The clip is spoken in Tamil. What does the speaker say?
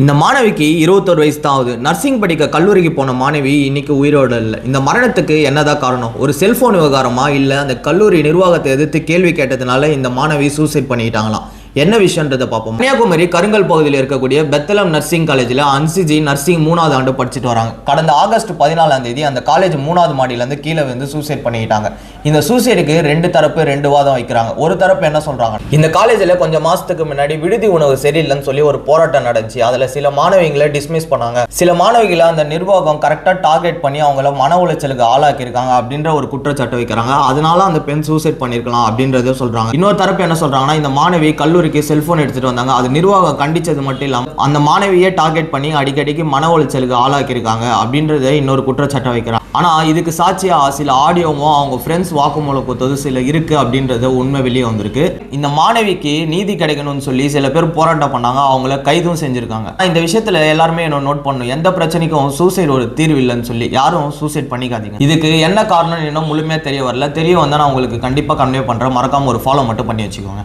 இந்த மாணவிக்கு 21 வயசு தான் ஆகுது. நர்சிங் படிக்க கல்லூரிக்கு போன மாணவி இன்னைக்கு உயிரோட இல்லை. இந்த மரணத்துக்கு என்னதான் காரணம்? ஒரு செல்போன் விவகாரமா, இல்லை அந்த கல்லூரி நிர்வாகத்தை எதிர்த்து கேள்வி கேட்டதுனால இந்த மாணவி சூசைட் பண்ணிக்கிட்டாங்களாம். என்ன விஷயன்றதை பார்ப்போம். கன்னியாகுமரி கருங்கல் பகுதியில் இருக்கக்கூடிய பெத்தலம் நர்சிங் காலேஜில் அன்சிஜி நர்சிங் 3வது ஆண்டு படிச்சுட்டு வராங்க. கடந்த ஆகஸ்ட் 14ஆம் தேதி அந்த காலேஜ் 3வது மாடியிலேருந்து கீழே வந்து சூசைட் பண்ணிக்கிட்டாங்க. இந்த சூசைடுக்கு ரெண்டு தரப்பு ரெண்டு வாதம் வைக்கிறாங்க. ஒரு தரப்பு என்ன சொல்றாங்க, இந்த காலேஜில் கொஞ்சம் மாசத்துக்கு முன்னாடி விடுதி உணவு சரியில்லைன்னு சொல்லி ஒரு போராட்டம் நடந்துச்சு. அதில் சில மாணவிகளை டிஸ்மிஸ் பண்ணாங்க. சில மாணவிகளை அந்த நிர்வாகம் கரெக்டாக டார்கெட் பண்ணி அவங்கள மன உளைச்சலுக்கு ஆளாக்கியிருக்காங்க அப்படின்ற ஒரு குற்றச்சாட்டு வைக்கிறாங்க. அதனால அந்த பெண் சூசைட் பண்ணியிருக்கலாம் அப்படின்றத சொல்றாங்க. இன்னொரு தரப்பு என்ன சொல்றாங்கன்னா, இந்த மாணவி கல்லூரிக்கு செல்போன் எடுத்துட்டு வந்தாங்க. அது நிர்வாகம் கண்டிச்சது மட்டும் இல்லாம அந்த மாணவியை டார்கெட் பண்ணி அடிக்கடிக்கு மன உளைச்சலுக்கு ஆளாக்கியிருக்காங்க அப்படின்றத இன்னொரு குற்றச்சாட்டை வைக்கிறாங்க. ஆனா இதுக்கு சாட்சியா சில ஆடியோவும் அவங்க ஃப்ரெண்ட்ஸ் வாக்குமூலம் கொடுத்தது சில இருக்கு அப்படின்றது உண்மை வெளியே வந்திருக்கு. இந்த மாணவிக்கு நீதி கிடைக்கணும்னு சொல்லி சில பேர் போராட்டம் பண்ணாங்க. அவங்கள கைதும் செஞ்சிருக்காங்க. இந்த விஷயத்துல எல்லாருமே என்ன நோட் பண்ணணும், எந்த பிரச்சனைக்கும் சூசைட் ஒரு தீர்வு இல்லைன்னு சொல்லி யாரும் சூசைட் பண்ணிக்காதீங்க. இதுக்கு என்ன காரணம் இன்னும் முழுமையா தெரிய வரல. தெரிய வந்தா நான் உங்களுக்கு கண்டிப்பா கன்வே பண்றேன். மறக்காம ஒரு ஃபாலோ மட்டும் பண்ணி வச்சுக்கோங்க.